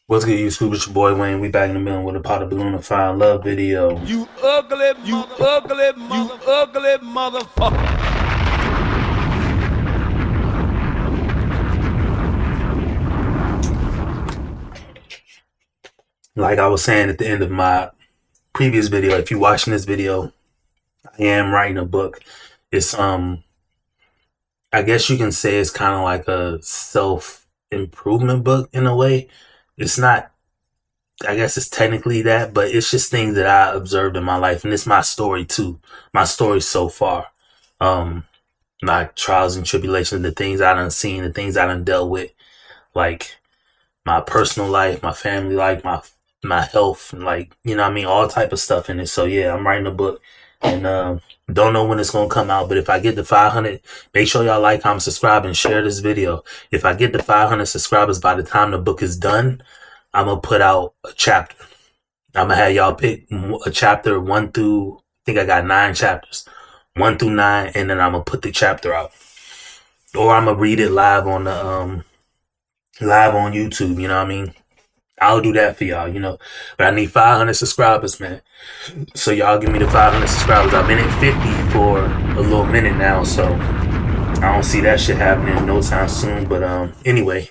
What's good, YouTube? It's your boy Wayne. We back in the middle with a pot of balloon and fire love video. You ugly motherfucker. Like I was saying at the end of my previous video, if you're watching this video, I am writing a book. It's I guess you can say it's kind of like a self-improvement book in a way. It's not, I guess it's technically that, but it's just things that I observed in my life, and it's my story too. My story so far. My trials and tribulations, the things I done seen, the things I done dealt with, like my personal life, my family life, my health, and like, you know what I mean, all type of stuff in it. So yeah, I'm writing a book, and don't know when it's gonna come out, but if I get to 500, make sure y'all like, comment, subscribe, and share this video. If I get to 500 subscribers by the time the book is done, I'm gonna put out a chapter. I'm gonna have y'all pick a chapter 1 through, I think I got 9 chapters, 1 through 9, and then I'm gonna put the chapter out, or I'm gonna read it live on the live on YouTube. You know what I mean? I'll do that for y'all, you know. But I need 500 subscribers, man. So y'all give me the 500 subscribers. I've been at 50 for a little minute now, so I don't see that shit happening no time soon. But anyway,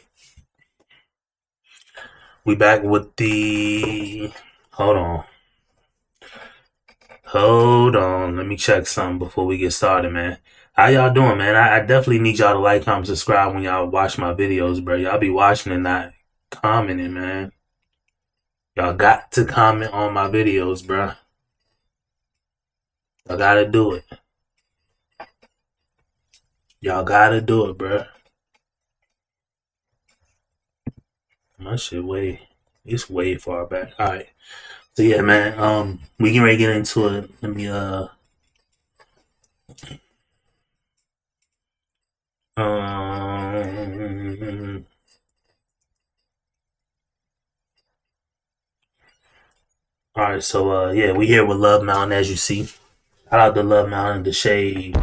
we back with the. Hold on. Let me check something before we get started, man. How y'all doing, man? I definitely need y'all to like, comment, subscribe when y'all watch my videos, bro. Y'all be watching and not commenting, man. Y'all got to comment on my videos, bro. Y'all gotta do it. Y'all gotta do it, bro. My shit it's way far back. All right. So yeah, man. We can ready to get into it. Let me All right, so yeah, we here with Love Mountain, as you see. Shout out to Love Mountain, the shade,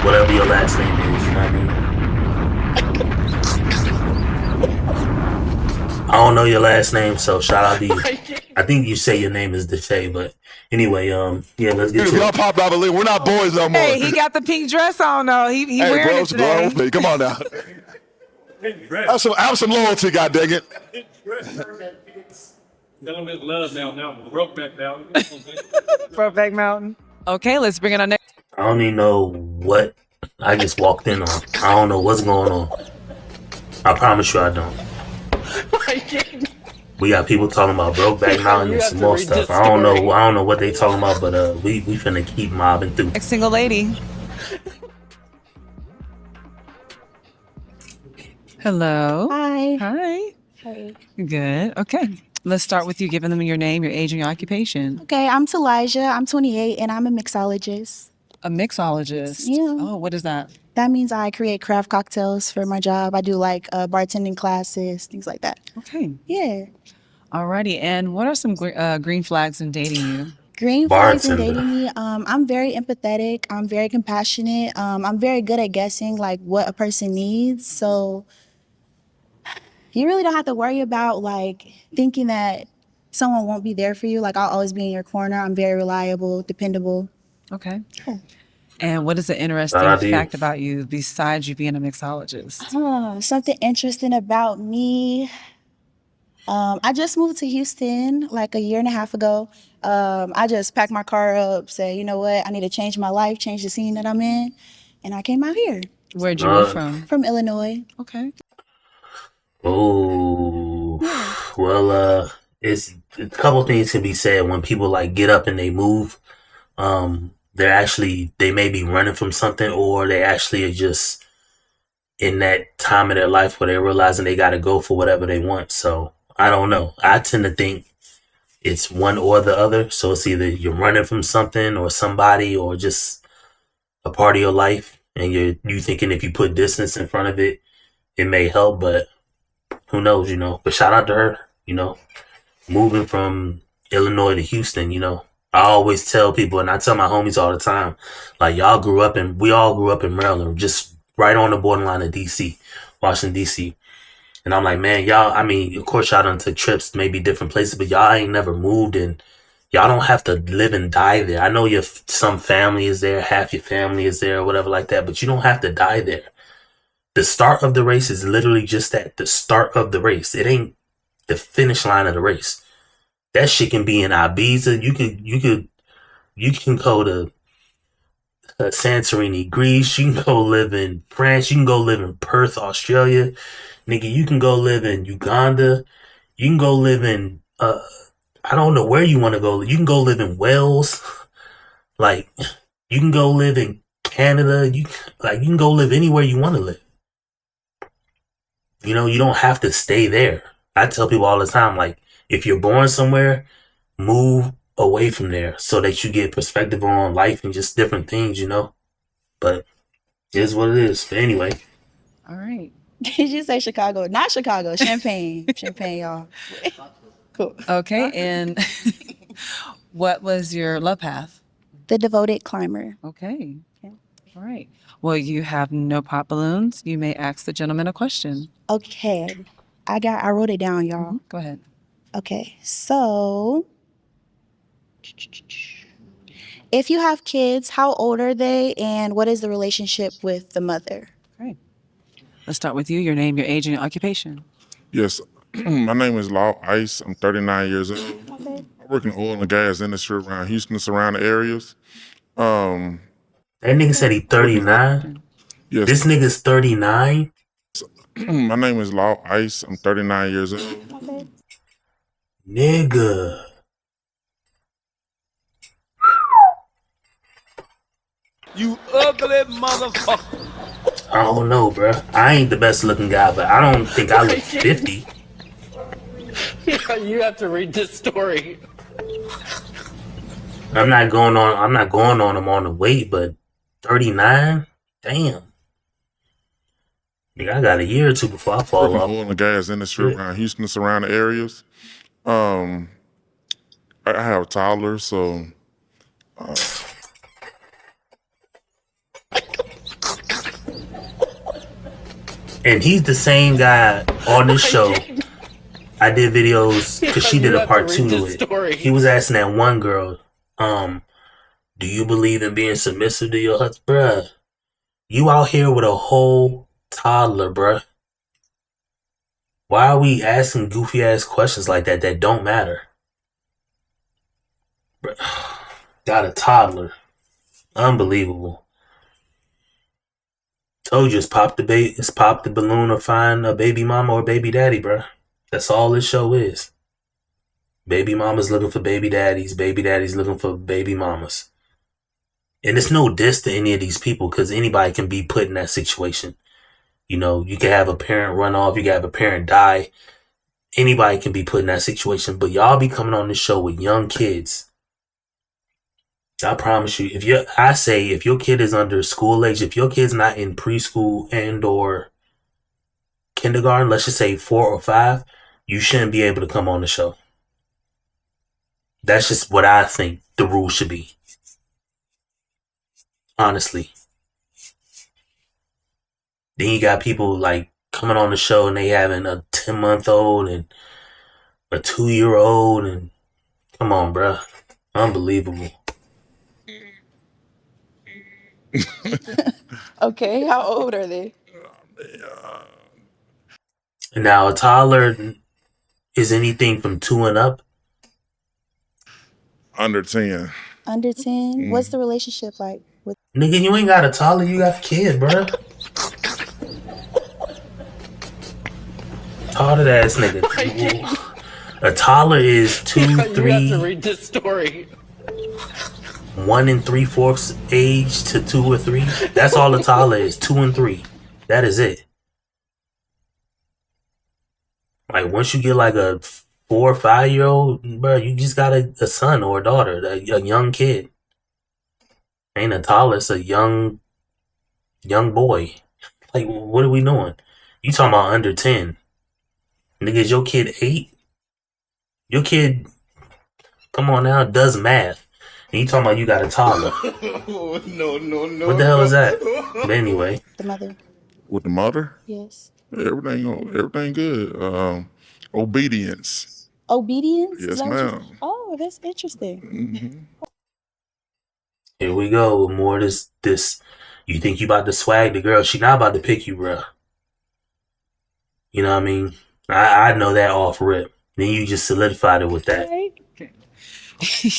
whatever your last name is. You know what I mean? I don't know your last name, so shout out to you. I think you say your name is Deshay, but anyway, yeah, let's get to Y'all it. pop Babylon. We're not boys no more. Hey, he got the pink dress on though. He Hey, wearing bro, it today. bro, come on now. Have some loyalty, god dang it. Tell him it's love now. Brokeback now. Brokeback Mountain. Okay, let's bring in our next. I don't even know what I just walked in on. I don't know what's going on. I promise you I don't. We got people talking about Brokeback Mountain and some more stuff. I don't know what they talking about, but we finna keep mobbing through. Next single lady. Hello. Hi. Hi. Hey. Good. Okay. Let's start with you giving them your name, your age, and your occupation. Okay, I'm Talijah. I'm 28 and I'm a mixologist. A mixologist. Yeah. Oh, what is that? That means I create craft cocktails for my job. I do like bartending classes, things like that. Okay. Yeah. Alrighty. And what are some green flags in dating you? Green flags in Bartender. dating me. I'm very empathetic. I'm very compassionate. I'm very good at guessing like what a person needs. So you really don't have to worry about like thinking that someone won't be there for you. Like I'll always be in your corner. I'm very reliable, dependable. Okay. Yeah. And what is an interesting Shout out to you. fact about you besides you being a mixologist? Something interesting about me. I just moved to Houston like a year and a half ago. I just packed my car up, said, you know what, I need to change my life, change the scene that I'm in. And I came out here Where'd you move from? from Illinois. Okay. Oh, well, it's a couple things can be said when people like get up and they move. They may be running from something, or they actually are just in that time of their life where they're realizing they got to go for whatever they want. So I don't know. I tend to think it's one or the other. So it's either you're running from something or somebody, or just a part of your life, and you thinking if you put distance in front of it, it may help, but who knows, you know. But shout out to her, you know, moving from Illinois to Houston, you know. I always tell people, and I tell my homies all the time, like we all grew up in Maryland, just right on the borderline of DC, Washington, DC. And I'm like, man, y'all, I mean, of course y'all done took trips, maybe different places, but y'all ain't never moved, and y'all don't have to live and die there. I know some family is there, half your family is there or whatever like that, but you don't have to die there. The start of the race is literally just that, the start of the race. It ain't the finish line of the race. That shit can be in Ibiza. You can go to Santorini, Greece. You can go live in France. You can go live in Perth, Australia. Nigga, you can go live in Uganda. You can go live in, I don't know where you want to go. You can go live in Wales. Like, you can go live in Canada. You can go live anywhere you want to live. You know, you don't have to stay there. I tell people all the time, like, if you're born somewhere, move away from there so that you get perspective on life and just different things, you know? But it is what it is. But anyway. All right. Did you say Chicago? Not Chicago. Champagne. Champagne, y'all. Cool. Okay. And what was your love path? The devoted climber. Okay. All right. Well, you have no pop balloons. You may ask the gentleman a question. Okay. I wrote it down, y'all. Go ahead. Okay. So if you have kids, how old are they and what is the relationship with the mother? Great. Let's start with you. Your name, your age, and your occupation. Yes, my name is Law Ice. I'm 39 years old. Okay. I work in the oil and gas industry around Houston and surrounding areas. That nigga said he 39. Yes, This nigga's 39. my name is Law Ice. I'm 39 years old. Okay. Nigga. You ugly motherfucker. I don't know, bro. I ain't the best looking guy, but I don't think I look 50. You have to read this story. I'm not going on him on the weight, but 39? Damn. Nigga, I got a year or two before I I work fall in the off. oil and gas industry around Houston and surrounding areas. I have a toddler, so And he's the same guy on this show. I did videos because she did a part 2 to it. He was asking that one girl, do you believe in being submissive to your husband? Bruh, you out here with a whole toddler, bruh. Why are we asking goofy ass questions like that don't matter? Bruh, got a toddler. Unbelievable. Told you it's pop the balloon or find a baby mama or baby daddy, bruh. That's all this show is. Baby mama's looking for baby daddies. Baby daddies looking for baby mamas. And it's no diss to any of these people because anybody can be put in that situation. You know, you can have a parent run off. You can have a parent die. Anybody can be put in that situation. But y'all be coming on this show with young kids. I promise you, if your kid is under school age, if your kid's not in preschool and or kindergarten, let's just say 4 or 5, you shouldn't be able to come on the show. That's just what I think the rule should be. Honestly. Then you got people like coming on the show and they having a 10-month-old and a 2-year-old and come on, bruh. Unbelievable. Okay, how old are they? Now a toddler is anything from 2 and up. under 10. Under 10? What's the relationship like with Nigga, you ain't got a toddler, you got a kid, bruh. Retarded ass nigga. A toddler is 2, You have to 3, read this story. 1 3/4 age to 2 or 3. That's all a toddler is. 2 and 3. That is it. Like once you get like a 4 or 5-year-old, bro, you just got a son or a daughter, a young kid. Ain't a toddler, it's a young boy. Like, what are we doing? You talking about under 10? Nigga, is your kid 8? Your kid, come on now, does math. And you talking about you got a toddler. No. What the hell is that? But anyway. the mother? With the mother? Yes. Everything good. Obedience. Obedience? Is Yes, that what you? ma'am. Oh, that's interesting. Here we go with more of this. You think you about to swag the girl? She not about to pick you, bro. You know what I mean? I know that off rip. Then you just solidified it with that. Okay.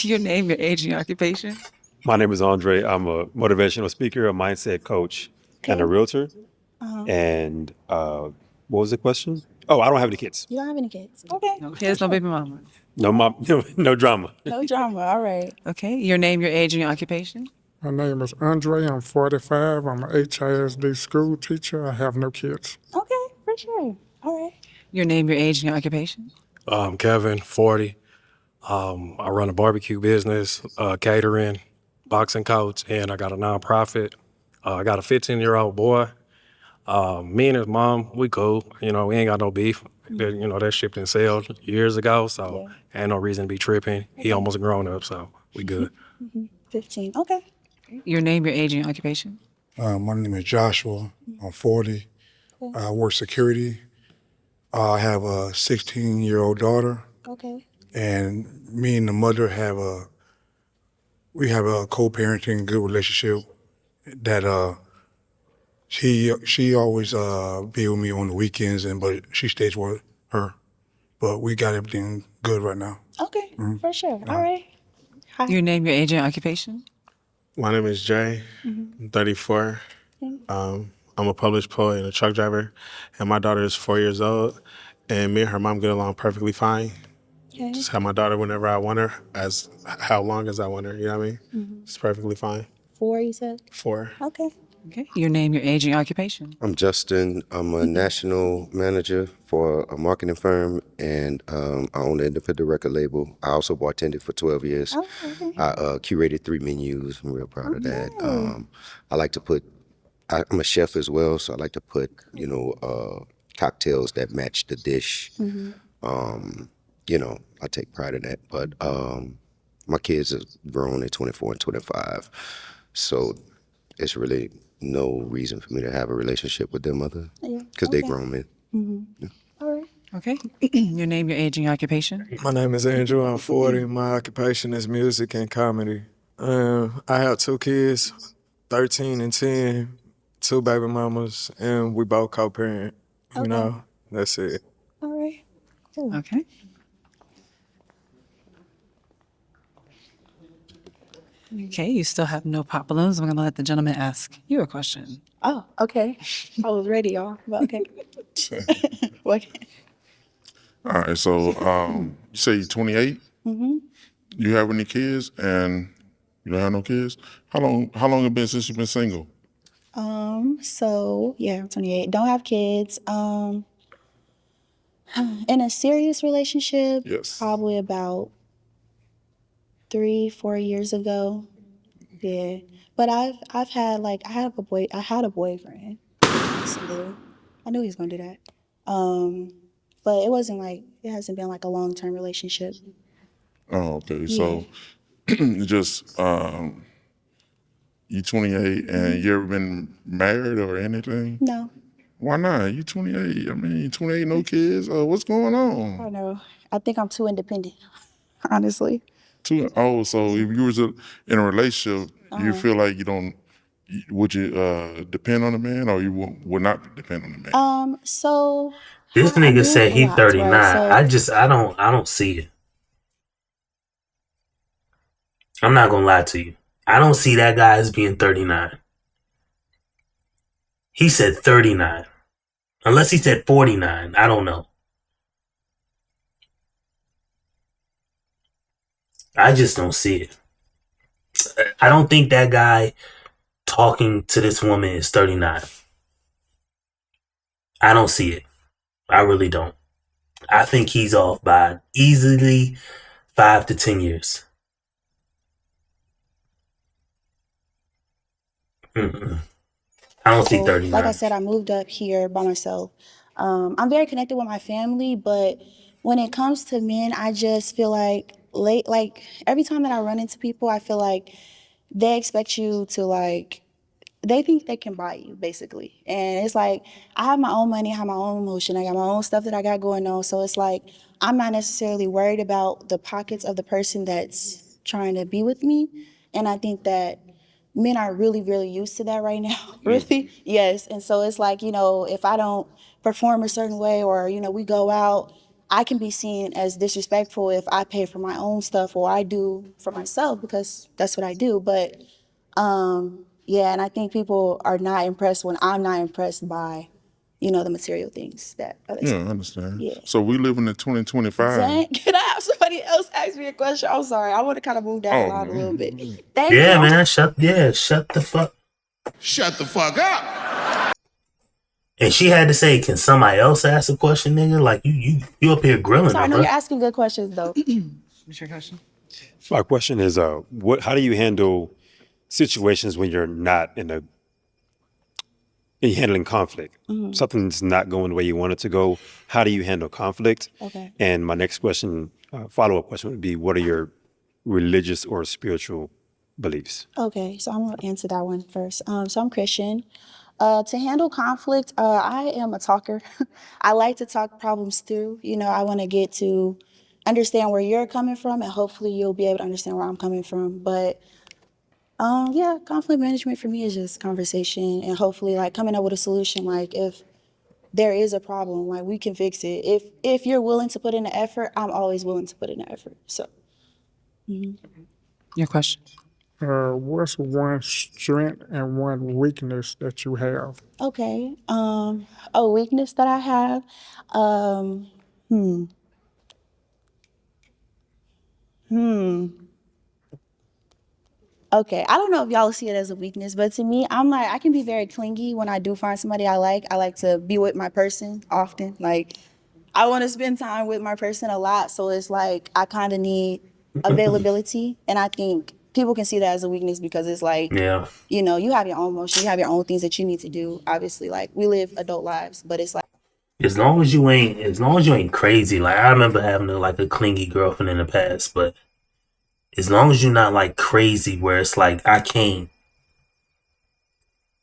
Your name, your age, and your occupation. My name is Andre. I'm a motivational speaker, a mindset coach, and a Okay. realtor. And what was the question? Oh, I don't have any kids. You don't have any kids. Okay. No kids, no baby mama. No mom, no drama. No drama. All right. Okay. Your name, your age, and your occupation. My name is Andre. I'm 45. I'm an HISD school teacher. I have no kids. Okay, for sure. All right. Your name, your age, and your occupation. Kevin, 40. I run a barbecue business, catering, boxing coach, and I got a nonprofit. I got a 15-year-old boy. Me and his mom, we cool. You know, we ain't got no beef. You know, that shipped and sold years ago, so ain't no reason to be tripping. He almost grown up, so we good. 15. Okay. Your name, your age, and your occupation. My name is Joshua. I'm 40. I work security. I have a 16-year-old daughter, Okay. and me and the mother we have a co-parenting good relationship that she always be with me on the weekends, but she stays with her. But we got everything good right now. Okay. For sure. All right. Hi. Your name, your age, and your occupation. My name is Jay. I'm 34. I'm a published poet and a truck driver, and my daughter is 4 years old. And me and her mom get along perfectly fine. Okay. Just have my daughter whenever I want her, as how long as I want her. You know what I mean? It's perfectly fine. 4, you said? 4. Okay. Okay. Your name, your age, and your occupation. I'm Justin. I'm a national manager for a marketing firm, and I own an independent record label. I also bartended for 12 years. Oh, okay. I curated 3 menus. I'm real proud of that. I like to put, I'm a chef as well, so I like to put, cocktails that match the dish. I take pride in that. But my kids are grown, they're 24 and 25. So it's really no reason for me to have a relationship with them other because they grown men. All right. Okay. Your name, your age, and your occupation. My name is Andrew. I'm 40. My occupation is music and comedy. I have 2 kids, 13 and 10, 2 baby mamas, and we both co-parent. You know, that's it. All right. Cool. Okay. Okay, you still have no pop balloons. I'm going to let the gentleman ask you a question. Oh, okay. I was ready, y'all. But okay. What? All right, so you say you're 28. You have any kids, and you don't have no kids? How long it been since you've been single? So yeah, I'm 28. Don't have kids. In a serious relationship, Yes. probably about 3-4 years ago. Yeah. But I had a boyfriend. Recently. I knew he was gonna do that. But it hasn't been like a long-term relationship. Oh, okay. So just you 28, and you ever been married or anything? No. Why not? You 28. I mean, 28, no kids. What's going I on? don't know. I think I'm too independent, honestly. So if you was in a relationship, you feel like you don't, would you depend on a man, or you would not depend on a man? So This I nigga moved said a he lot, 39. right? So I don't see it. I'm not gonna lie to you. I don't see that guy as being 39. He said 39. Unless he said 49. I don't know. I just don't see it. I don't think that guy talking to this woman is 39. I don't see it. I really don't. I think he's off by easily 5 to 10 years. I don't see 39. like I said, I moved up here by myself. I'm very connected with my family, but when it comes to men, I just feel like every time that I run into people, I feel like they expect you to they think they can buy you, basically. And it's like, I have my own money, I have my own emotion, I got my own stuff that I got going on. So it's like, I'm not necessarily worried about the pockets of the person that's trying to be with me. And I think that men are really, really used to that right now. Really? Yes. And so it's like, if I don't perform a certain way or, we go out, I can be seen as disrespectful if I pay for my own stuff or I do for myself because that's what I do. But yeah, and I think people are not impressed when I'm not impressed by, the material things that others Yeah, I have. understand. Yeah. So we living in 2025. Dang, can I have somebody else ask me a question? I'm sorry. I want to kind of move down the line a little bit. Thank Yeah, you. man. Shut the fuck. Shut the fuck up. And she had to say, "Can somebody else ask a question, nigga?" Like you up here grilling Sorry, her, no, bro. you're asking good questions though. What's your question? So my question is, how do you handle situations when you're not you're handling conflict? Something's not going the way you want it to go. How do you handle conflict? Okay. And my next question, follow-up question would be, what are your religious or spiritual beliefs? Okay, so I'm gonna answer that one first. So I'm Christian. To handle conflict, I am a talker. I like to talk problems through. I want to get to understand where you're coming from, and hopefully you'll be able to understand where I'm coming from. But yeah, conflict management for me is just conversation and hopefully like coming up with a solution. Like if there is a problem, like we can fix it. If you're willing to put in the effort, I'm always willing to put in the effort. So. Your question. What's one strength and one weakness that you have? Okay. A weakness that I have. Um, hmm. Hmm. Okay. I don't know if y'all see it as a weakness, but to me, I'm like, I can be very clingy when I do find somebody I like. I like to be with my person often. Like, I want to spend time with my person a lot. So it's like, I kind of need availability. And I think people can see that as a weakness because it's like, Yeah. you have your own emotion, you have your own things that you need to do. Obviously, like, we live adult lives, but it's like, As long as you ain't crazy. Like I remember having a clingy girlfriend in the past, but as long as you're not like crazy, where it's like I can't.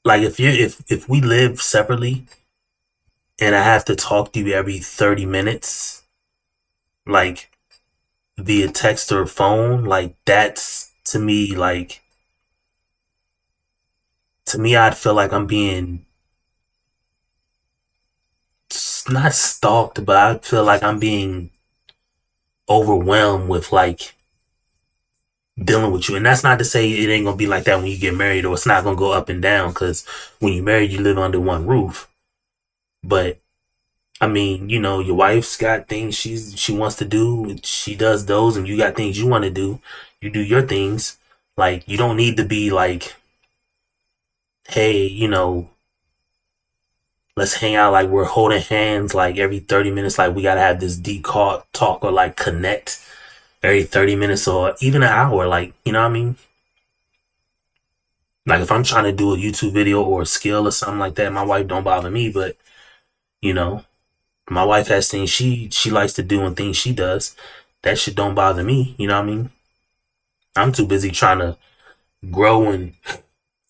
Like if we live separately and I have to talk to you every 30 minutes, like via text or phone, like that's to me I'd feel like I'm being not stalked, but I feel like I'm being overwhelmed with like dealing with you. And that's not to say it ain't gonna be like that when you get married, or it's not gonna go up and down, because when you're married you live under one roof. But I mean, your wife's got things she wants to do, she does those, and you got things you want to do, you do your things. Like you don't need to be like, hey, let's hang out like we're holding hands like every 30 minutes, like we gotta have this deep talk or like connect every 30 minutes or even an hour, like, you know what I mean? Like if I'm trying to do a YouTube video or a skill or something like that, my wife don't bother me, but you know, my wife has things she likes to do and things she does. That shit don't bother me, you know what I mean? I'm too busy trying to grow and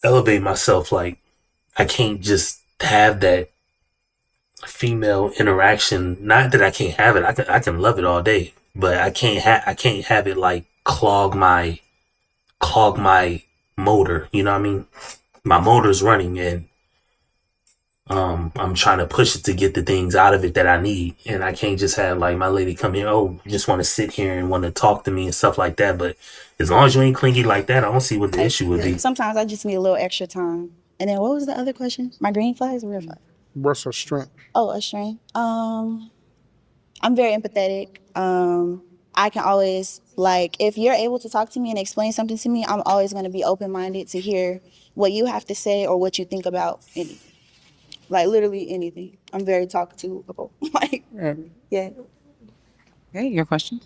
elevate myself. Like I can't just have that female interaction. Not that I can't have it. I can love it all day, but I can't have it like clog my motor, you know what I mean? My motor's running and I'm trying to push it to get the things out of it that I need. And I can't just have like my lady come here, oh, you just want to sit here and want to talk to me and stuff like that. But as long as you ain't clingy like that, I don't see what the issue would be. sometimes I just need a little extra time. And then what was the other question? My green flags or red flags? What's a strength? Oh, a strength. I'm very empathetic. I can always like if you're able to talk to me and explain something to me, I'm always going to be open-minded to hear what you have to say or what you think about anything. Like literally anything. I'm very talkative. Like, yeah. Okay, your question.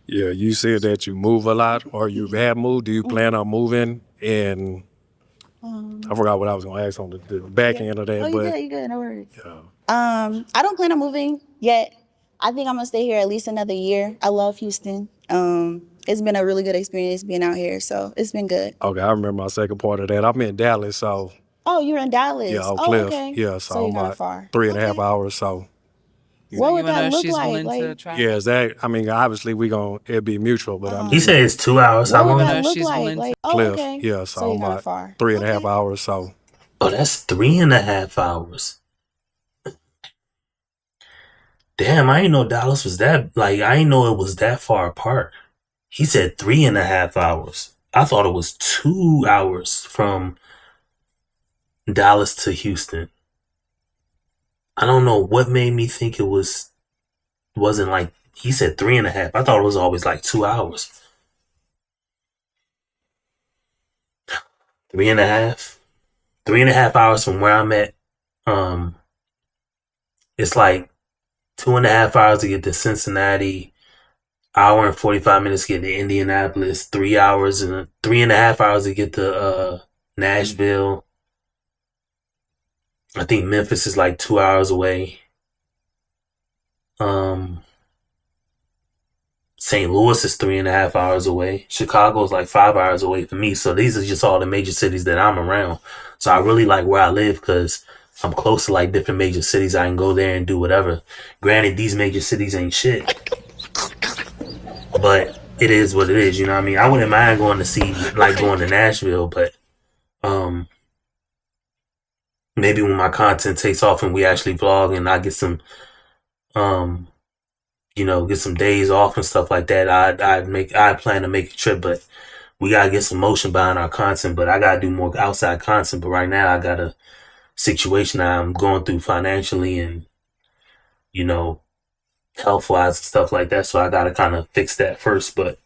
Yeah, you said that you move a lot or you have moved. Do you plan on moving? And I forgot what I was going to ask on the back end of that. Oh, you but good, no worries. I don't plan on moving yet. I think I'm gonna stay here at least another year. I love Houston. It's been a really good experience being out here, so it's been good. Okay, I remember my second part of that. I'm in Dallas, so Oh, you're in Dallas. yeah, Oak Oh, Cliff. okay. Yeah, So so you're I'm kind of about far. 3.5 Okay. hours. So What would that look she's like? willing to Like, travel? yeah, is that? I mean, obviously it'd be mutual, but I'm He just said it's 2 hours. what How would long? that look she's like? willing Like, to oh, Cliff. okay. Yeah, So so you're I'm kind of about far. 3.5 hours. So Oh, that's 3.5 hours. Damn, I didn't know Dallas was that, like, I didn't know it was that far apart. He said 3.5 hours. I thought it was 2 hours from Dallas to Houston. I don't know what made me think wasn't like, he said 3.5. I thought it was always like 2 hours. 3.5. 3.5 hours from where I'm at. It's like 2.5 hours to get to Cincinnati, hour and 45 minutes to get to Indianapolis, 3 hours and 3.5 hours to get to Nashville. I think Memphis is like 2 hours away. St. Louis is 3.5 hours away. Chicago is like 5 hours away from me. So these are just all the major cities that I'm around. So I really like where I live because I'm close to like different major cities. I can go there and do whatever. Granted, these major cities ain't shit, but it is what it is. You know what I mean? I wouldn't mind going to Nashville, but maybe when my content takes off and we actually vlog and I get some get some days off and stuff like that, I plan to make a trip, but we gotta get some motion behind our content. But I gotta do more outside content. But right now I got a situation I'm going through financially and health wise and stuff like that. So I gotta kind of fix that first. But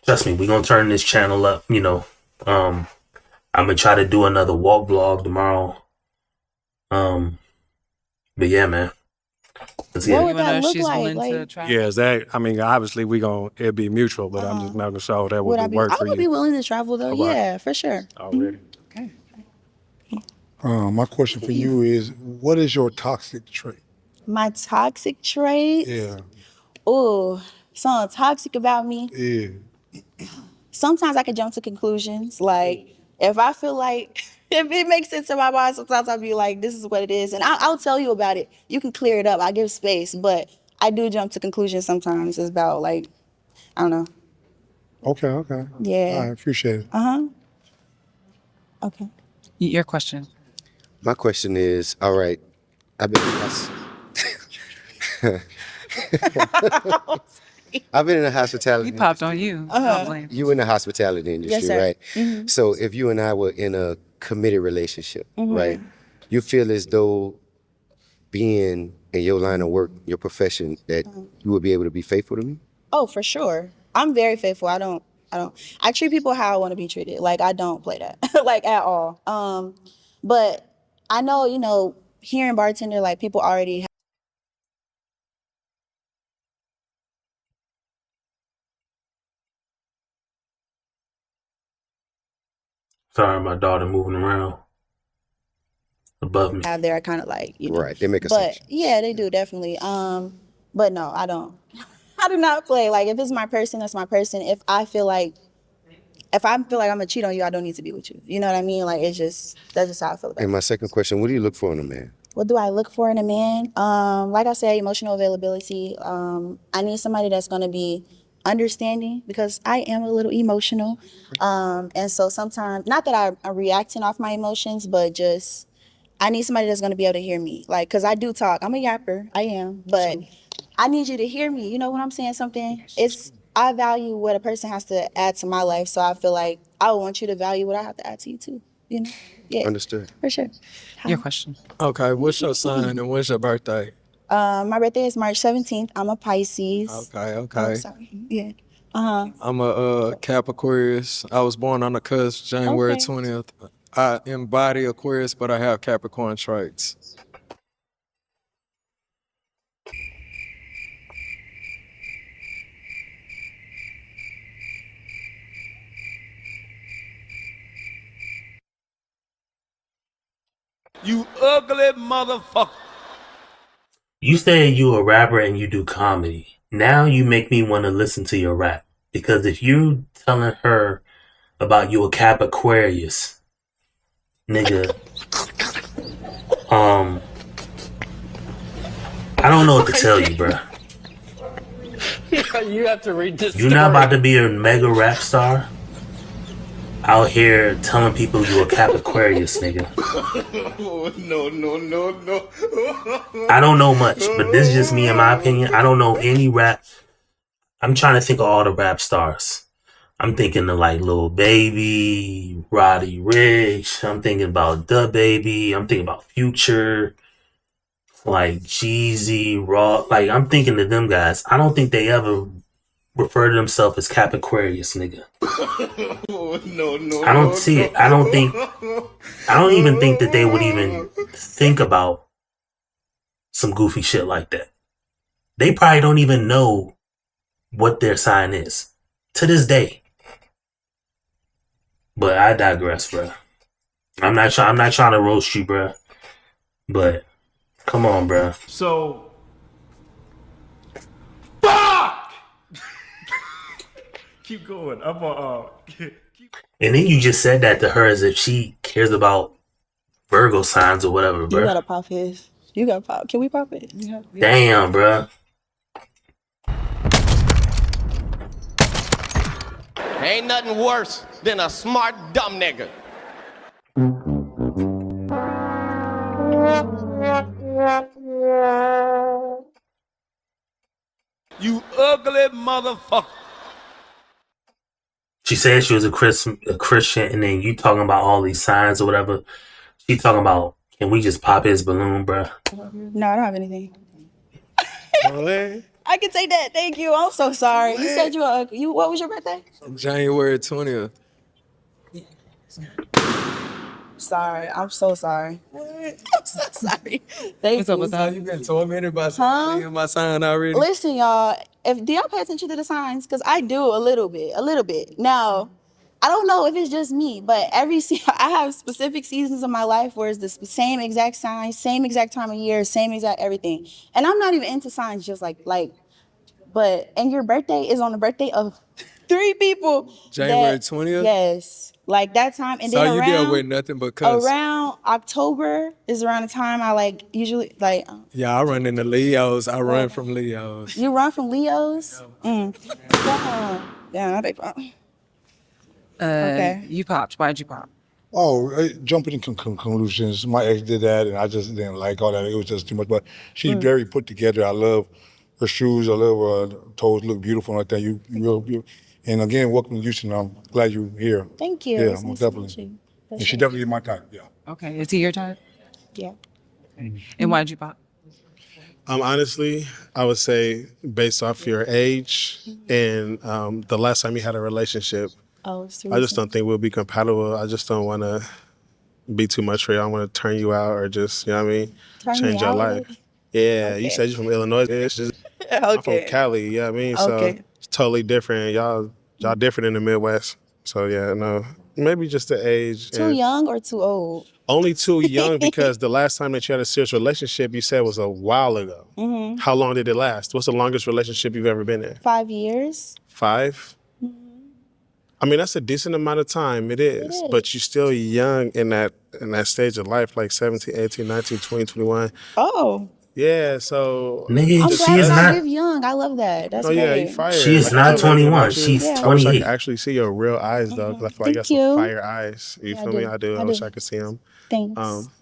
trust me, we're gonna turn this channel up. I'm gonna try to do another walk vlog tomorrow. But yeah, man. Let's get what it. would that look she's like? willing to Like, travel? yeah, is that? I mean, obviously it'd be mutual, but I'm just making sure that would would I be? work I for would be you willing to travel though. Okay. Yeah, for sure. already. Okay. My question for you is, what is your toxic trait? My toxic trait. Yeah, Oh, something toxic about me. yeah. Sometimes I can jump to conclusions. Like, if I feel like, if it makes sense in my mind, sometimes I'll be like, this is what it is. And I'll tell you about it. You can clear it up. I give space. But I do jump to conclusions sometimes. It's about, like, I don't know. Okay, okay. Yeah. I appreciate it. Uh-huh. Okay. Your question. My question is, all right, I've been I've been in the hospitality. He popped on you. Don't blame. You in the hospitality industry, sir. right? So if you and I were in a committed relationship, right? You feel as though being in your line of work, your profession, that you would be able to be faithful to me? Oh, for sure. I'm very faithful. I treat people how I want to be treated. Like, I don't play that, like, at all. But I know, here in bartender, like, people already Sorry, my daughter moving around above me. have their kind of, like, Right, they make But assumptions. yeah, they do definitely. But no, I don't. I do not play. Like, if it's my person, that's my person. If I feel like I'm gonna cheat on you, I don't need to be with you. You know what I mean? Like, that's just how I feel about it. And my second question, what do you look for in a man? What do I look for in a man? Like I said, emotional availability. I need somebody that's gonna be understanding because I am a little emotional. And so sometimes, not that I'm reacting off my emotions, but just I need somebody that's gonna be able to hear me. Like, cause I do talk. I'm a yapper. I am, but I need you to hear me. You know when I'm saying something? I value what a person has to add to my life, so I feel like I want you to value what I have to add to you too. You know? Yeah. Understood. For sure. Your question. Okay, what's your sign and what's your birthday? My birthday is March 17th. I'm a Pisces. Okay. Oh, sorry. Yeah. I'm a Cap Aquarius. I was born on the cusp, January Okay. 20th. I embody Aquarius, but I have Capricorn traits. You ugly motherfucker. You say you a rapper and you do comedy. Now you make me want to listen to your rap. Because if you telling her about you a Cap Aquarius, nigga, I don't know what to tell you, bruh. You have to read this You're not about to be a mega rap star out here telling people you a Cap Aquarius, nigga. No. I don't know much, but this is just me in my opinion. I don't know any rap. I'm trying to think of all the rap stars. I'm thinking of like Lil Baby, Roddy Ricch. I'm thinking about Da Baby. I'm thinking about Future, like Jeezy, Raw. Like I'm thinking of them guys. I don't think they ever refer to themselves as Cap Aquarius, nigga. No. I don't see it. I don't even think that they would even think about some goofy shit like that. They probably don't even know what their sign is to this day. But I digress, bro. I'm not trying to roast you, bro. But come on, bro. So, fuck. Keep going. I'm And then you just said that to her as if she cares about Virgo signs or whatever, bro. You gotta pop his. You gotta pop. Can we pop it? Yeah. Damn, bro. Ain't nothing worse than a smart dumb nigga. You ugly motherfucker. She said she was a Christian, and then you talking about all these signs or whatever. She talking about, can we just pop his balloon, bro? No, I don't have anything. I can take that. Thank you. I'm so sorry. You said you what was your birthday? January 20th. Sorry. I'm so sorry. I'm so sorry. Thank you. What's up? You been tormented by something in my sign already? Listen, y'all. Do y'all pay attention to the signs? Because I do a little bit. Now, I don't know if it's just me, but I have specific seasons of my life where it's the same exact sign, same exact time of year, same exact everything. And I'm not even into signs just and your birthday is on the birthday of 3 people. January 20th? Yes. Like that time. And so then you deal with nothing but cuss. around October is around the time I usually Yeah, I run into Leos. I run from Leos. You run from Leos? Yeah, they pop. Okay. You popped. Why'd you pop? Oh, jumping to conclusions. My ex did that, and I just didn't like all that. It was just too much. But she's very put together. I love her shoes. I love her toes look beautiful like that. You real beautiful. And again, welcome to Houston. I'm glad you're here. Thank you. Yeah, It's nice definitely. to meet you. And she definitely is my type. Yeah. Okay. Is he your type? Yeah. And why'd you pop? Honestly, I would say based off your age and the last time you had a relationship, Oh, it's I just don't think we'll be compatible. I just don't want to be too much for you. I want to turn you out or just, you know what I mean, change your life. Yeah, you said you're from Illinois. It's just, I'm from Cali, you know what I mean? So it's totally different. Y'all different in the Midwest. So yeah, no, maybe just the age. Too young or too old? Only too young because the last time that you had a serious relationship, you said was a while ago. Mm-hmm. How long did it last? What's the longest relationship you've ever been in? 5 years. 5? I mean, that's a decent amount of time. It is. But you're still young in that stage of life, like 17, 18, 19, 20, 21. Oh. Yeah, so... Nigga, I'm she glad is y'all not... give young. I love that. That's yeah, great. you fired. She is not 21. She's 28. I wish I could actually see your real eyes, though, because I feel like you got some fire eyes. You feel me? I do. I wish I could see them. Thanks.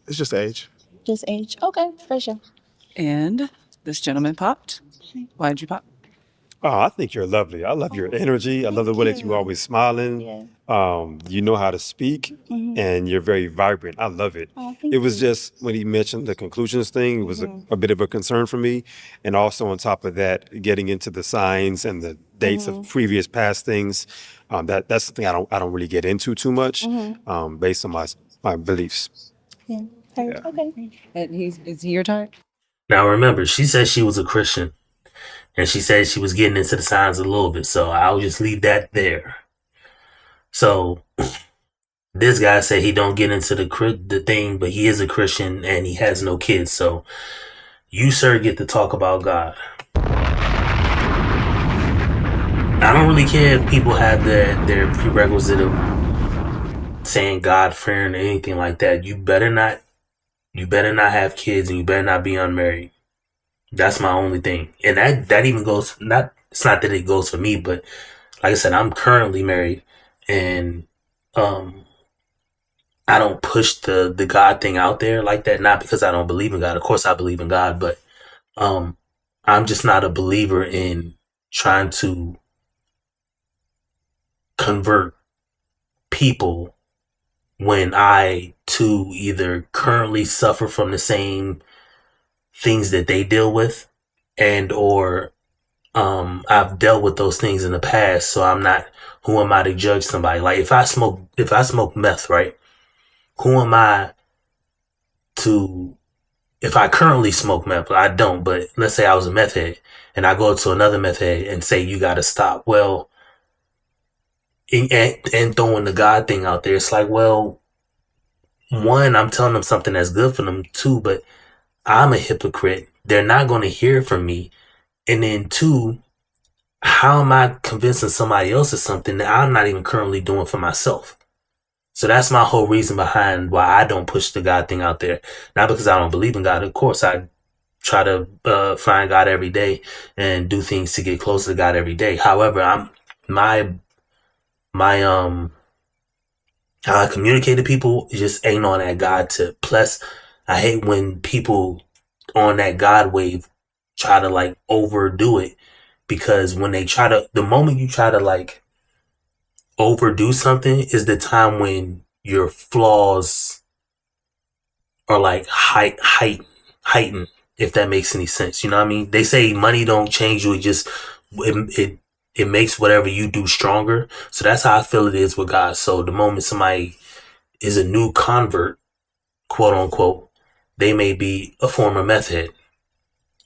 It's just age. Just age. Okay, for sure. And this gentleman popped. Why'd you pop? Oh, I think you're lovely. I love your energy. I love the way that you're always smiling. Yeah. You know how to speak, and you're very vibrant. I love it. Oh, It was just when he mentioned the conclusions thing, it was a bit of a concern for me. And also on top of that, getting into the signs and the dates of previous past things, that's something I don't really get into too much, based on my beliefs. Yeah. Okay. And is he your type? Now remember, she said she was a Christian. And she said she was getting into the signs a little bit. So I'll just leave that there. So this guy said he don't get into the thing, but he is a Christian and he has no kids. So, You, sir, get to talk about God. I don't really care if people have their prerequisite of saying God fearing or anything like that. You better not have kids, and you better not be unmarried. That's my only thing. And that even goes, it's not that it goes for me, but like I said, I'm currently married, and I don't push the God thing out there like that. Not because I don't believe in God. Of course I believe in God, but I'm just not a believer in trying to convert people when I too either currently suffer from the same things that they deal with, and or I've dealt with those things in the past. So I'm not, who am I to judge somebody? Like if I smoke meth, right? Who am I to, if I currently smoke meth? I don't, but let's say I was a meth head and I go to another meth head and say, you got to stop. Well, and throwing the God thing out there, it's like, well, one, I'm telling them something that's good for them. Two, but I'm a hypocrite. They're not going to hear from me. And then two, how am I convincing somebody else of something that I'm not even currently doing for myself? So that's my whole reason behind why I don't push the God thing out there. Not because I don't believe in God. Of course, I try to find God every day and do things to get closer to God every day. However, my how I communicate to people just ain't on that God tip. Plus, I hate when people on that God wave try to like overdo it, because when they try to, the moment you try to like overdo something is the time when your flaws are like heightened, if that makes any sense. You know what I mean? They say money don't change you. It makes whatever you do stronger. So that's how I feel it is with God. So the moment somebody is a new convert, quote unquote, they may be a former meth head.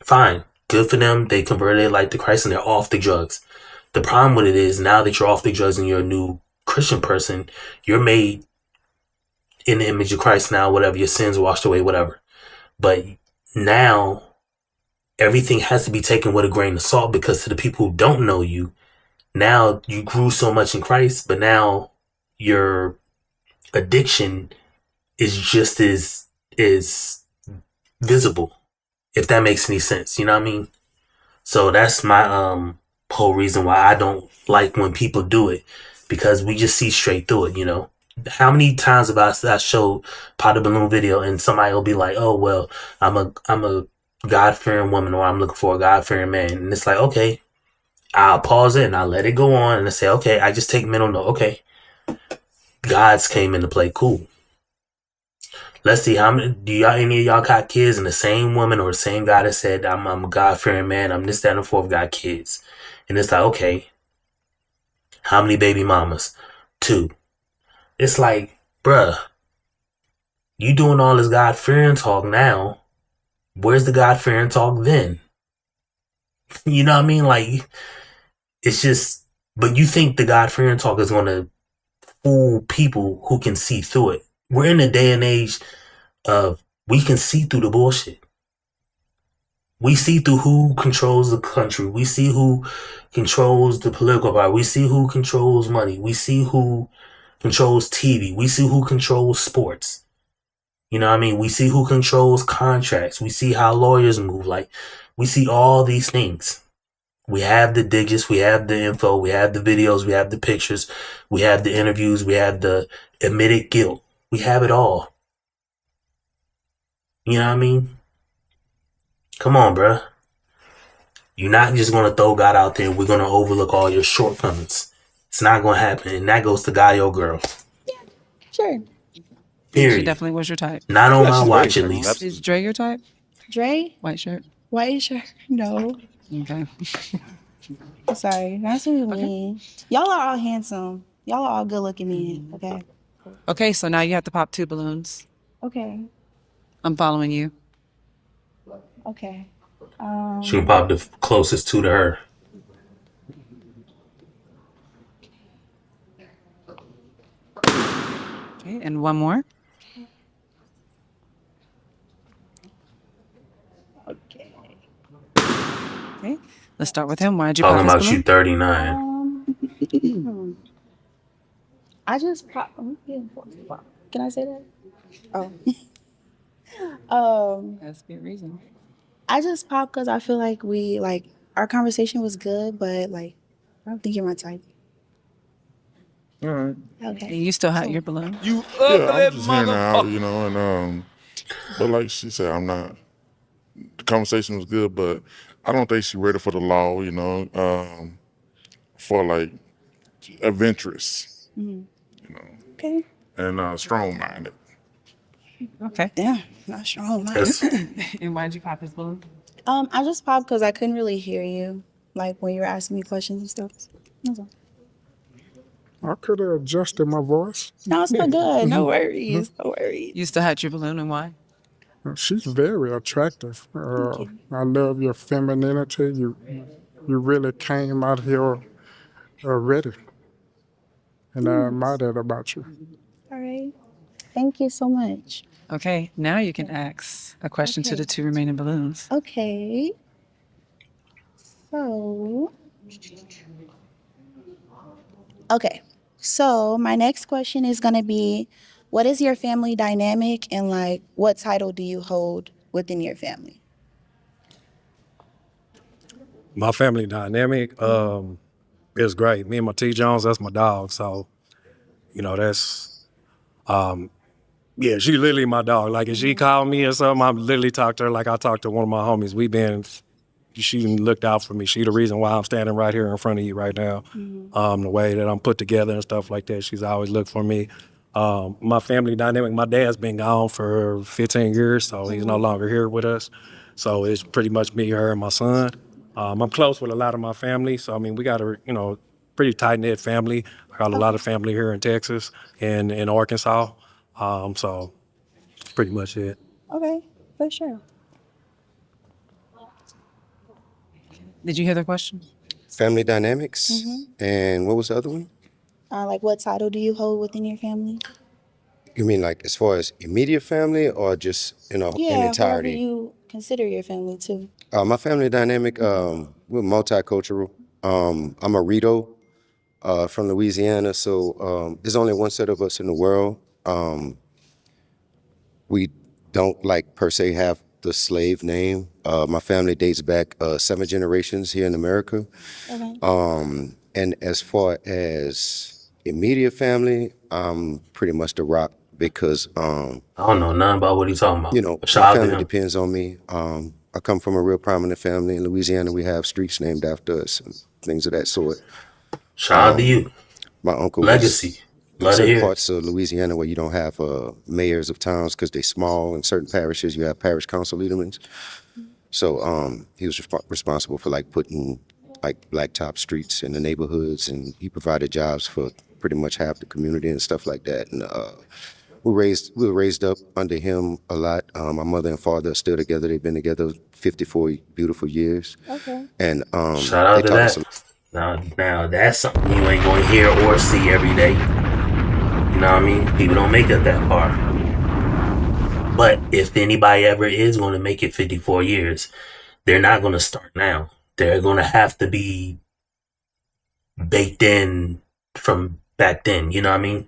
Fine. Good for them. They converted like to Christ and they're off the drugs. The problem with it is, now that you're off the drugs and you're a new Christian person, you're made in the image of Christ now, whatever, your sins washed away, whatever. But now everything has to be taken with a grain of salt, because to the people who don't know you, now you grew so much in Christ, but now your addiction is just as visible, if that makes any sense. You know what I mean? So that's my whole reason why I don't like when people do it, because we just see straight through it, you know. How many times have I showed Pot the Balloon video and somebody will be like, oh well, I'm a God fearing woman, or I'm looking for a God fearing man, and it's like, okay, I'll pause it and I'll let it go on and I say, okay, I just take mental note, okay, God's came into play, cool. Let's see, how many do y'all, any of y'all got kids, and the same woman or the same guy that said I'm a God fearing man, I'm this, that, and the fourth, got kids. And it's like, okay, how many baby mamas? 2. It's like, bruh, you doing all this God fearing talk now. Where's the God fearing talk then? You know what I mean? Like, it's just, but you think the God fearing talk is gonna fool people who can see through it. We're in a day and age of, we can see through the bullshit. We see through who controls the country. We see who controls the political party. We see who controls money. We see who controls TV. We see who controls sports. You know what I mean? We see who controls contracts. We see how lawyers move. Like, we see all these things. We have the digits. We have the info. We have the videos. We have the pictures. We have the interviews. We have the admitted guilt. We have it all. You know what I mean? Come on, bruh. You're not just going to throw God out there and we're going to overlook all your shortcomings. It's not going to happen. And that goes to guy or girl. Sure. She Period. definitely was your type. Not on Yeah, my she's very watch, at attractive. least. Absolutely. Is Dre your type? Dre? White shirt. White shirt? No. Okay. Sorry. That's what you mean. Y'all are all handsome. Y'all are all good looking men. Okay. Okay, so now you have to pop 2 balloons. Okay. I'm following you. Okay. She can pop the closest 2 to her. Okay, and one more. Okay. Okay. Let's start with him. Why did you Talking pop his about you balloon? 39. I just can I say that? Oh. Has to be a reason. I just popped because I feel like our conversation was good, but I don't think you're my type. All right. Okay. You still have your balloon? You Yeah, ugly I'm just hearing her out, motherfucker. you know, and but like she said, I'm not. The conversation was good, but I don't think she's ready for the law, you know, for like adventurous Okay. and strong-minded. Okay. Damn, not strong. That's And why did you pop his balloon? I just popped because I couldn't really hear you, when you were asking me questions and stuff. That's all. I could have adjusted my voice. No, it's not good. No worries. No worries. You still had your balloon, and why? She's very attractive. Thank you. I love your femininity. You really came out here ready, and I admire that about you. All right. Thank you so much. Okay. Now you can ask a question to Okay. the two remaining balloons. Okay. So. Okay. So my next question is gonna be, what is your family dynamic and what title do you hold within your family? My family dynamic is great. Me and my T Jones, that's my dog. So, that's yeah, she literally my dog. Like if she called me or something, I literally talk to her like I talked to one of my homies. She looked out for me. She the reason why I'm standing right here in front of you right now. The way that I'm put together and stuff like that, she's always looked for me. My family dynamic, my dad's been gone for 15 years, so he's no longer here with us. So it's pretty much me, her, and my son. I'm close with a lot of my family, so I mean we got a pretty tight knit family. I got a lot of family here in Texas and in Arkansas. So that's pretty much it. Okay, for sure. Did you hear the question? Family dynamics. And what was the other one? What title do you hold within your family? You mean like as far as immediate family or just, in Yeah, whoever entirety? you consider your family too. My family dynamic, we're multicultural. I'm a Rito from Louisiana, so there's only one set of us in the world. We don't per se have the slave name. My family dates back 7 generations here in America. Okay. And as far as immediate family, I'm pretty much the rock because I don't know nothing about what he's talking about. But my shout out to family him. depends on me. I come from a real prominent family in Louisiana. We have streets named after us and things of that sort. Shout out to you. My uncle Legacy. Love to certain hear. parts of Louisiana where you don't have mayors of towns because they're small. In certain parishes, you have parish council leadermen. So he was responsible for putting blacktop streets in the neighborhoods, and he provided jobs for pretty much half the community and stuff like that. And we were raised up under him a lot. My mother and father are still together. They've been together 54 beautiful years. Okay. And Shout out to that. Now that's something you ain't gonna hear or see every day. You know what I mean? People don't make it that far. But if anybody ever is going to make it 54 years, they're not going to start now. They're going to have to be baked in from back then. You know what I mean?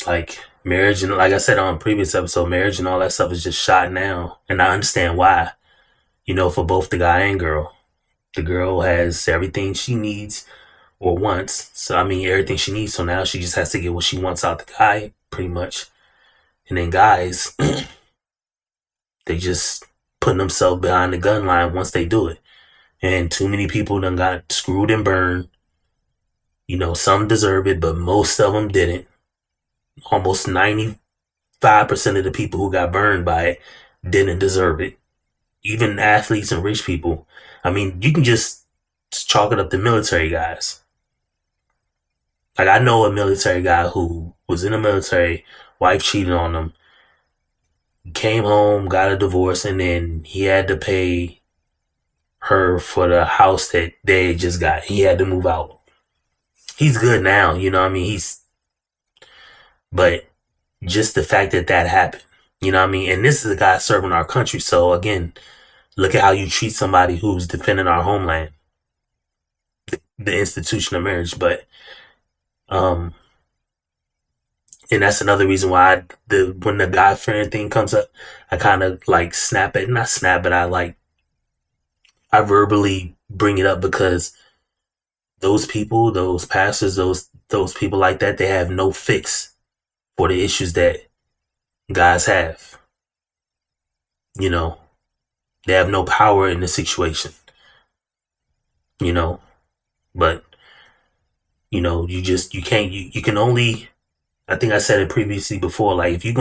Like marriage and like I said on a previous episode, marriage and all that stuff is just shot now. And I understand why, for both the guy and girl. The girl has everything she needs or wants. So, everything she needs. So now she just has to get what she wants out the guy, pretty much. And then guys, they just putting themselves behind the gun line once they do it. And too many people done got screwed and burned. Some deserve it, but most of them didn't. Almost 95% of the people who got burned by it didn't deserve it. Even athletes and rich people. You can just chalk it up to military guys. Like I know a military guy who was in the military, wife cheated on him, came home, got a divorce, and then he had to pay her for the house that they just got. He had to move out. He's good now, but just the fact that happened, and this is a guy serving our country. So again, Look at how you treat somebody who's defending our homeland, the institution of marriage. But and that's another reason why when the God fearing thing comes up, I kind of like not snap, but I verbally bring it up, because those people, those pastors, those people like that, they have no fix for the issues that guys have. You know, they have no power in the situation. You know, but you know, you can't, you can only, I think I said it previously before, like if you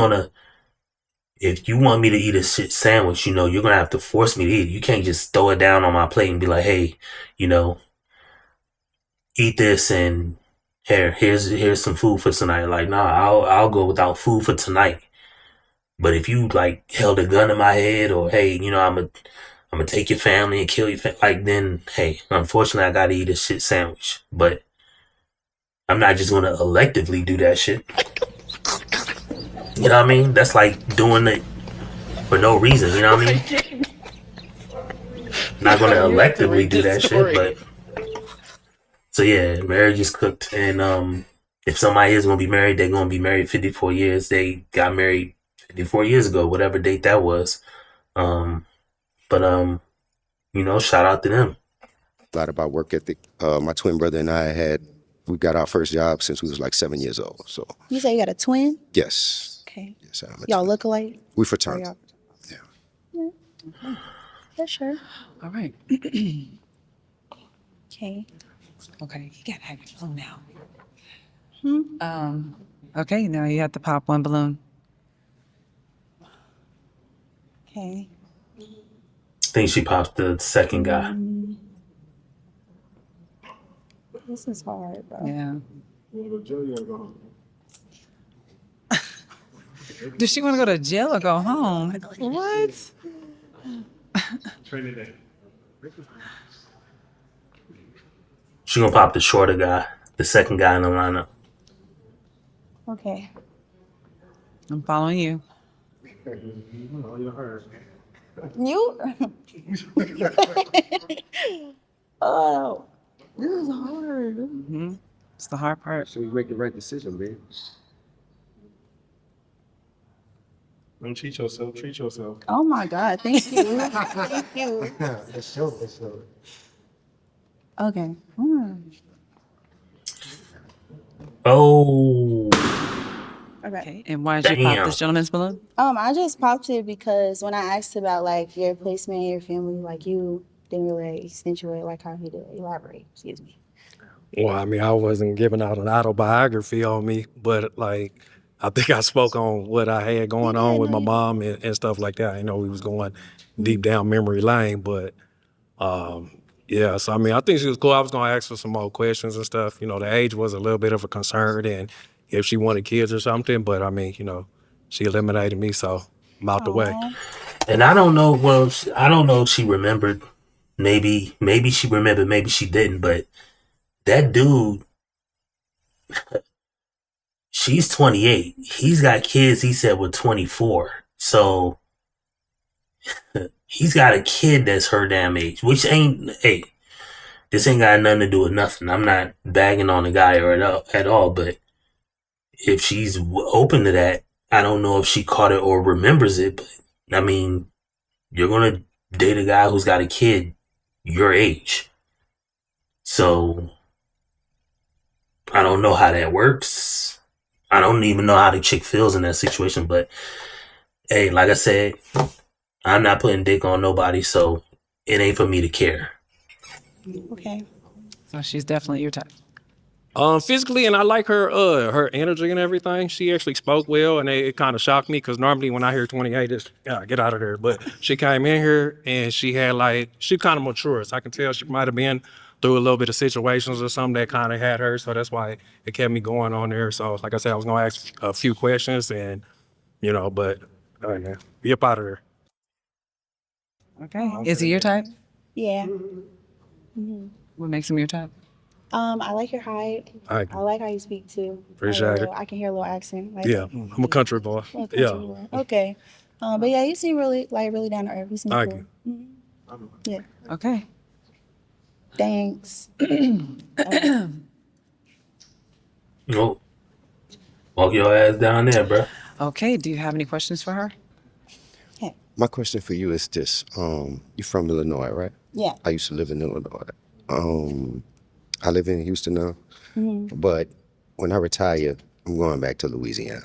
want me to eat a shit sandwich, you know, you're gonna have to force me to eat it. You can't just throw it down on my plate and be like, hey, you know, eat this and here's some food for tonight. Like, nah, I'll go without food for tonight. But if you like held a gun in my head, or hey, you know, I'm gonna take your family and kill your like, then hey, unfortunately I gotta eat a shit sandwich. But I'm not just gonna electively do that shit. You know what I mean? That's like doing it for no reason. You know what I mean? Not gonna electively do that shit, but so yeah, marriage is cooked. And if somebody is gonna be married, they're gonna be married 54 years. They got married 54 years ago, whatever date that was. But you know, shout out to them. A lot about work ethic. My twin brother and we got our first job since we was like 7 years old. So You say you got a twin? yes. Okay. Yes, I'm a Y'all twin. look alike? We fraternal. Yeah. Yeah, sure. All right. Okay. Okay, you gotta have your phone now. Hmm? Okay, now you have to pop one balloon. Okay. I think she popped the second guy. This is hard, bro. Yeah. Does she want to go to jail or go home? What? She gonna pop the shorter guy, the second guy in the lineup. Okay. I'm following you. You? Oh, this is hard. Mm-hmm. It's the hard part. So you make the right decision, man. Don't cheat yourself. Treat yourself. Oh my God. Thank you. Thank you. Let's show. Okay. Oh, Okay. Okay, and why did you pop this gentleman's balloon? I just popped it because when I asked about like your placement in your family, like you didn't really accentuate like how he did. Elaborate. Excuse me. Well, I mean, I wasn't giving out an autobiography on me, but like, I think I spoke on what I had going on with my mom and stuff like that. I know we was going deep down memory lane, but yeah. So I mean, I think she was cool. I was gonna ask her some more questions and stuff. You know, the age was a little bit of a concern, and if she wanted kids or something. But I mean, you know, she eliminated me, so I'm out the way. and I don't know. Well, I don't know if she remembered. Maybe she remembered. Maybe she didn't. But that dude, she's 28. He's got kids. He said with 24. So he's got a kid that's her damn age, which ain't. Hey, this ain't got nothing to do with nothing. I'm not bagging on the guy or at all. But if she's open to that, I don't know if she caught it or remembers it. But I mean, you're gonna date a guy who's got a kid your age. So I don't know how that works. I don't even know how the chick feels in that situation. But hey, like I said, I'm not putting dick on nobody, so it ain't for me to care. Okay. So she's definitely your type. Physically, and I like her energy and everything. She actually spoke well, and it kind of shocked me because normally when I hear 28, it's get out of there. But she came in here and she had she kind of matures. I can tell she might have been through a little bit of situations or something that kind of had her, so that's why it kept me going on there. So like I said, I was gonna ask a few questions, and you know, but all right, man, be up out of there. Okay. Is he your type? Yeah. What makes him your type? I like your height. I like how you speak too. Appreciate it. I can hear a little accent. Like, Yeah, I'm a country boy. little country boy. Okay. But yeah, you seem really down to earth. You seem Thank cool. you. Yeah. Okay. Thanks. Nope. Walk your ass down there, bruh. Okay. Do you have any questions for her? My question for you is this: you from Illinois, right? Yeah. I used to live in Illinois. I live in Houston now, Mm-hmm. but when I retire, I'm going back to Louisiana.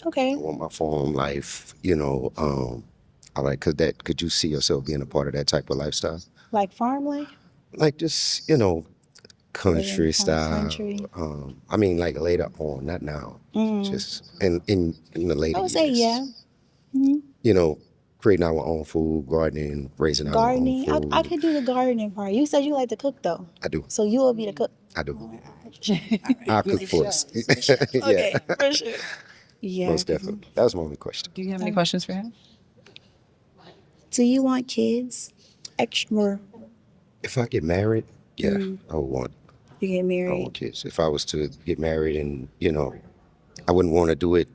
Okay. I want my farm life, you know. I like, could you see yourself being a part of that type of lifestyle? Like farm life? Like just, you know, country style. Country. I mean, like later on, not now. Just in the later I would say years. yeah. Mm-hmm. You know, creating our own food, gardening, raising our own Gardening. food. I could do the gardening part. You said you like to cook though. I do. So you will be the cook. I do. I'll cook for us. Okay, Yeah. for sure. Yeah. Most definitely. That was my only question. Do you have any questions for him? Do you want kids? Extra. If I get married, yeah, Mm-hmm. I would want. You get I married. want kids. If I was to get married, and you know, I wouldn't want to do it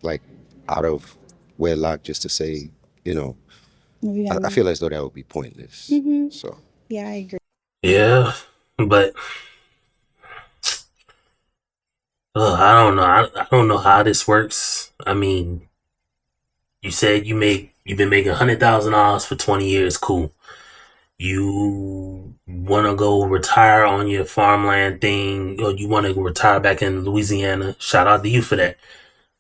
like out of wedlock just to say, you know, I feel as though that would be pointless. Mm-hmm. So Yeah, I agree. Yeah, but I don't know. I don't know how this works. I mean, you said you've been making $100,000 for 20 years. Cool. You want to go retire on your farmland thing, or you want to retire back in Louisiana. Shout out to you for that.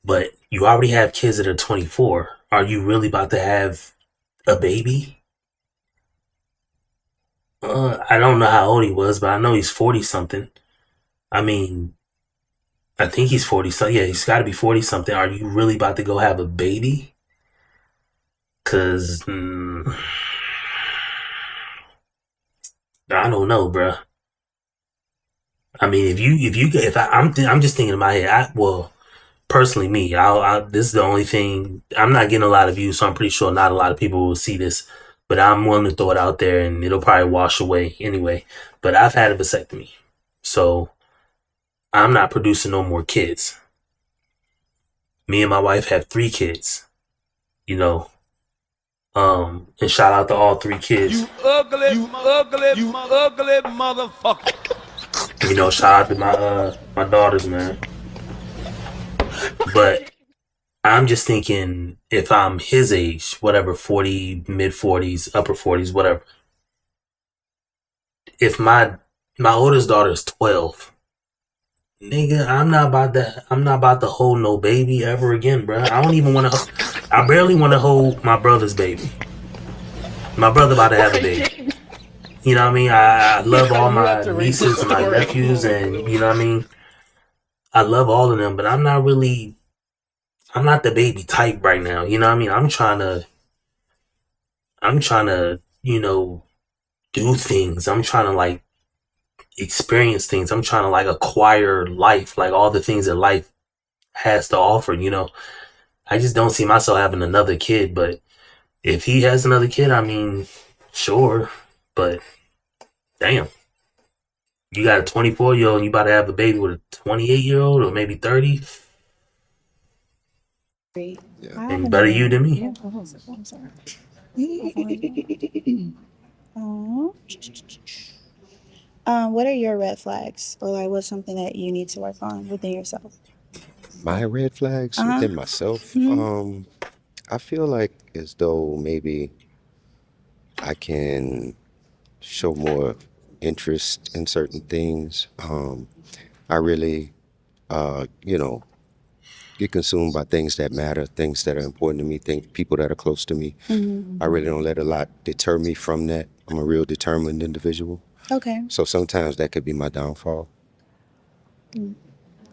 But you already have kids that are 24. Are you really about to have a baby? I don't know how old he was, but I know he's 40 something. I mean, I think he's 40 something. Yeah, he's got to be 40 something. Are you really about to go have a baby? Cause I don't know, bruh. I mean, I'm just thinking in my head. Personally, me, this is the only thing. I'm not getting a lot of views, so I'm pretty sure not a lot of people will see this. But I'm willing to throw it out there, and it'll probably wash away anyway. But I've had a vasectomy, so I'm not producing no more kids. Me and my wife have 3 kids. You know, and shout out to all 3 kids. You ugly motherfucker. You know, shout out to my daughters, man. But I'm just thinking, if I'm his age, whatever, 40, mid 40s, upper 40s, whatever. If my oldest daughter is 12, nigga, I'm not about to hold no baby ever again, bro. I barely want to hold my brother's baby. My brother about to have a baby. You know what I mean? I love all my nieces and my nephews, and you know what I mean? I love all of them, but I'm not the baby type right now. You know what I mean? I'm trying to, you know, do things. I'm trying to like experience things. I'm trying to like acquire life, like all the things that life has to offer, you know. I just don't see myself having another kid, but if he has another kid, I mean, sure. But damn. You got a 24-year-old and you about to have a baby with a 28-year-old or maybe 30? Yeah. And better you than me. I'm sorry. What are your red flags, or like what's something that you need to work on within yourself? my red flags within myself, I feel like as though maybe I can show more interest in certain things. I really, you know, get consumed by things that matter, things that are important to me, people that are close to me. I really don't let a lot deter me from that. I'm a real determined individual. Okay. So sometimes that could be my downfall.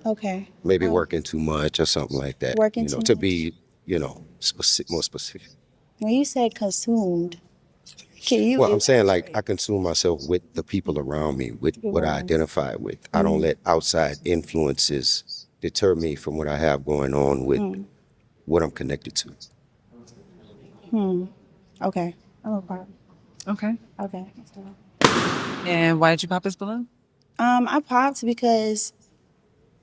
Okay. Maybe working too much or something like that. Working you know, too to much. be, you know, more specific. When you said consumed, can you? Well, I'm saying like I consume myself with the people around me, with what I identify with. I don't let outside influences deter me from what I have going on with what I'm connected to. Okay. No problem. Okay. Okay. And why did you pop this balloon? I popped because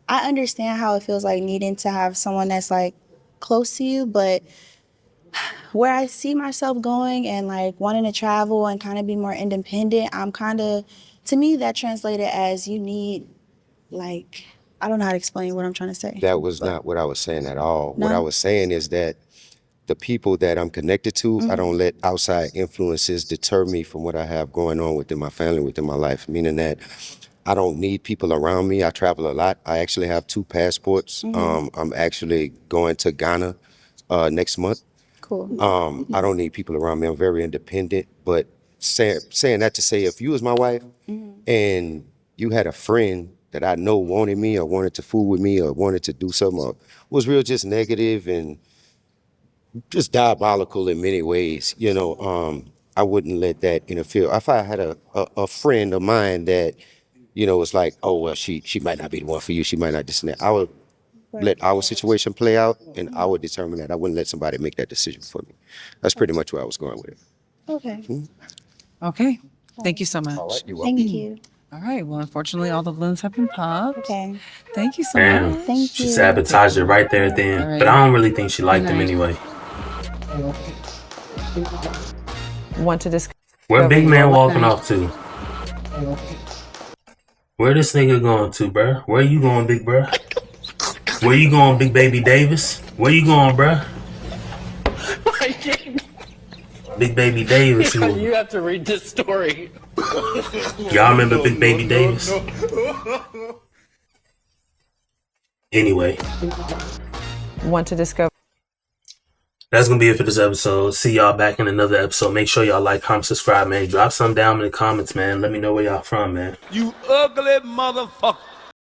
I understand how it feels like needing to have someone that's like close to you, but where I see myself going and like wanting to travel and kind of be more independent, I'm kind of, to me, that translated as you need, like, I don't know how to explain what I'm trying to say. That was not what I was saying at all. What I No? was saying is that the people that I'm connected to, I don't let outside influences deter me from what I have going on within my family, within my life, meaning that I don't need people around me. I travel a lot. I actually have 2 passports. I'm actually going to Ghana next month. Cool. I don't need people around me. I'm very independent. But saying that to say, if you was my wife and you had a friend that I know wanted me or wanted to fool with me or wanted to do something or was real just negative and just diabolical in many ways, I wouldn't let that interfere. If I had a friend of mine that, was like, oh, well, she might not be the one for you. She might not this and that. I would let our situation play out and I would determine that. I wouldn't let somebody make that decision for me. That's pretty much where I was going with it. Okay. Okay. Thank you so much. All right, you're welcome. Thank you. All right. Well, unfortunately, all the balloons have been popped. Okay. Thank you so Damn, much. Thank she you. sabotaged it right there at the end. All right. But I don't really think she liked Good him night. anyway. Want to discuss? Where Big Man walking off to? Where this nigga going to, bruh? Where you going, big bruh? Where you going, Big Baby Davis? Where you going, bruh? Big Baby Davis. You have to read this story. Y'all remember Big Baby Davis? Anyway. Want to discover? That's going to be it for this episode. See y'all back in another episode. Make sure y'all like, comment, subscribe, man. Drop some down in the comments, man. Let me know where y'all from, man. You ugly motherfucker.